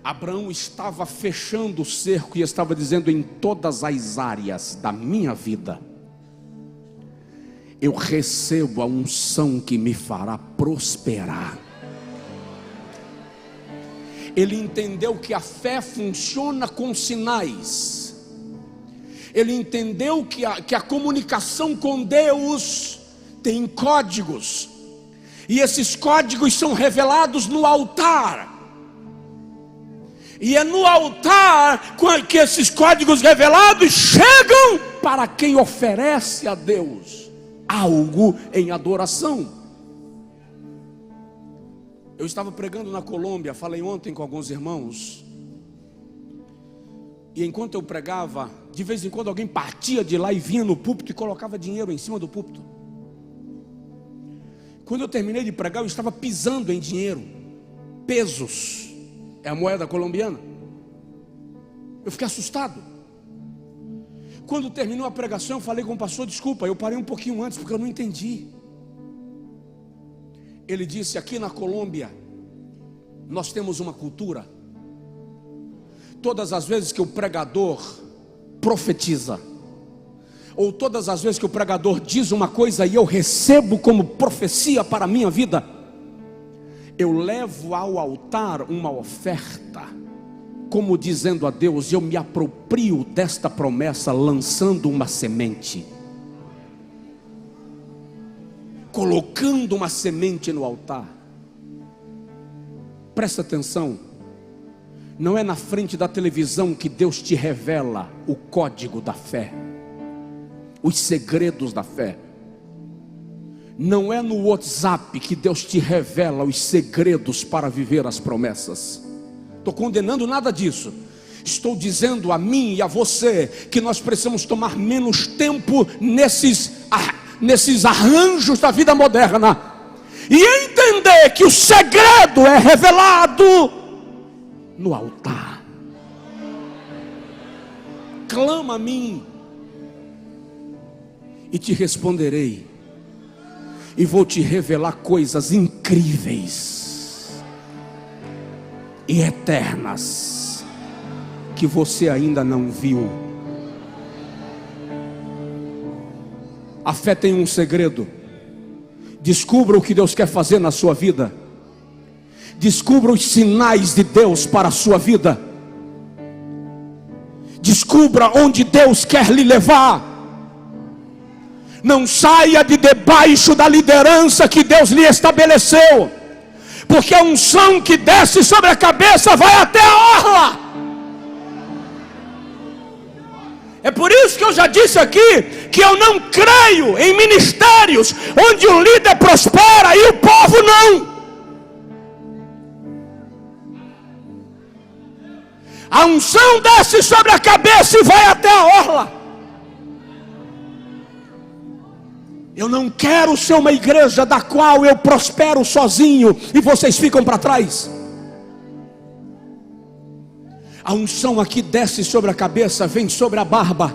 Abraão estava fechando o cerco e estava dizendo: em todas as áreas da minha vida eu recebo a unção que me fará prosperar. Ele entendeu que a fé funciona com sinais. Ele entendeu que a comunicação com Deus tem códigos, e esses códigos são revelados no altar. E é no altar que esses códigos revelados chegam para quem oferece a Deus algo em adoração. Eu estava pregando na Colômbia, falei ontem com alguns irmãos, e enquanto eu pregava, de vez em quando alguém partia de lá e vinha no púlpito e colocava dinheiro em cima do púlpito. Quando eu terminei de pregar, eu estava pisando em dinheiro, pesos, é a moeda colombiana. Eu fiquei assustado. Quando terminou a pregação, eu falei com o pastor: desculpa, eu parei um pouquinho antes porque eu não entendi. Ele disse: aqui na Colômbia nós temos uma cultura. Todas as vezes que o pregador profetiza, ou todas as vezes que o pregador diz uma coisa e eu recebo como profecia para a minha vida, eu levo ao altar uma oferta, como dizendo a Deus: eu me aproprio desta promessa, lançando uma semente, colocando uma semente no altar. Presta atenção, não é na frente da televisão que Deus te revela o código da fé, os segredos da fé. Não é no WhatsApp que Deus te revela os segredos para viver as promessas. Estou condenando nada disso. Estou dizendo a mim e a você que nós precisamos tomar menos tempo nesses arranjos da vida moderna e entender que o segredo é revelado no altar. Clama a mim e te responderei, e vou te revelar coisas incríveis e eternas que você ainda não viu. A fé tem um segredo. Descubra o que Deus quer fazer na sua vida. Descubra os sinais de Deus para a sua vida. Descubra onde Deus quer lhe levar. Não saia de debaixo da liderança que Deus lhe estabeleceu, porque a unção que desce sobre a cabeça vai até a orla. É por isso que eu já disse aqui que eu não creio em ministérios onde o líder prospera e o povo não. A unção desce sobre a cabeça e vai até a orla. Eu não quero ser uma igreja da qual eu prospero sozinho e vocês ficam para trás. A unção aqui desce sobre a cabeça, vem sobre a barba.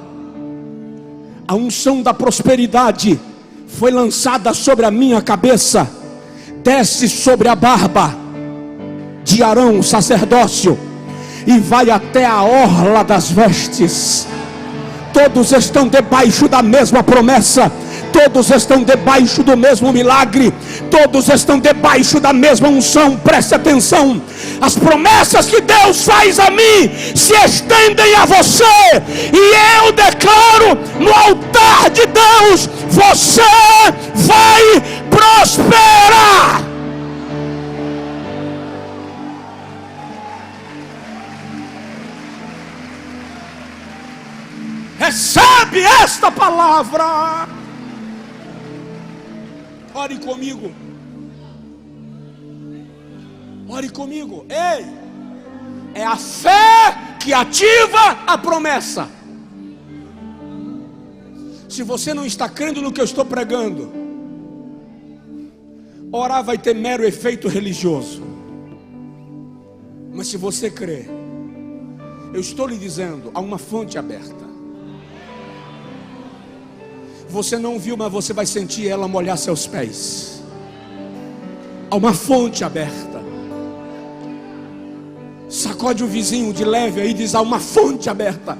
A unção da prosperidade foi lançada sobre a minha cabeça, desce sobre a barba de Arão, o sacerdócio, e vai até a orla das vestes. Todos estão debaixo da mesma promessa, todos estão debaixo do mesmo milagre, todos estão debaixo da mesma unção. Preste atenção, as promessas que Deus faz a mim se estendem a você, e eu declaro no altar de Deus: você vai prosperar. Recebe esta palavra. Ore comigo. Ore comigo. Ei, é a fé que ativa a promessa. Se você não está crendo no que eu estou pregando, orar vai ter mero efeito religioso. Mas se você crê, eu estou lhe dizendo, há uma fonte aberta. Você não viu, mas você vai sentir ela molhar seus pés. Há uma fonte aberta. Sacode o vizinho de leve aí e diz: há uma fonte aberta.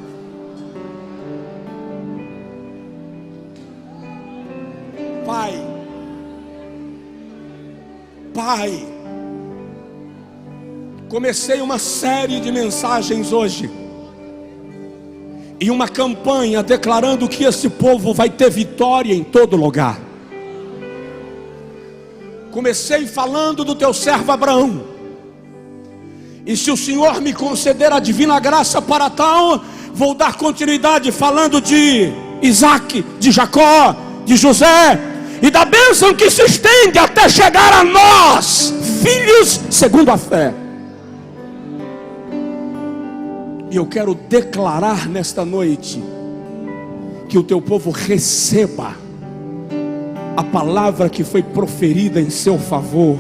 Pai, comecei uma série de mensagens hoje e uma campanha declarando que esse povo vai ter vitória em todo lugar. Comecei falando do teu servo Abraão, e se o Senhor me conceder a divina graça para tal, vou dar continuidade falando de Isaac, de Jacó, de José, e da bênção que se estende até chegar a nós, filhos segundo a fé. E eu quero declarar nesta noite que o teu povo receba a palavra que foi proferida em seu favor.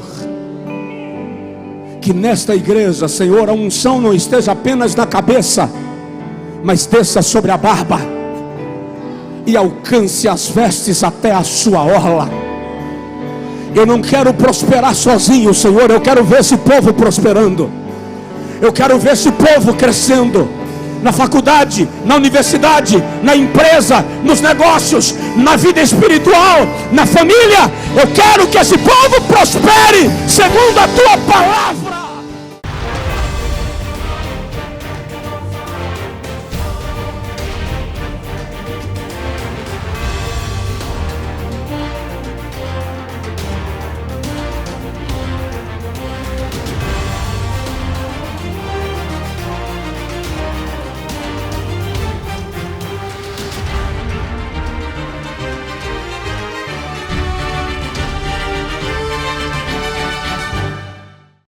Que nesta igreja, Senhor, a unção não esteja apenas na cabeça, mas desça sobre a barba e alcance as vestes até a sua orla. Eu não quero prosperar sozinho, Senhor, eu quero ver esse povo prosperando. Eu quero ver esse povo crescendo na faculdade, na universidade, na empresa, nos negócios, na vida espiritual, na família. Eu quero que esse povo prospere segundo a tua palavra.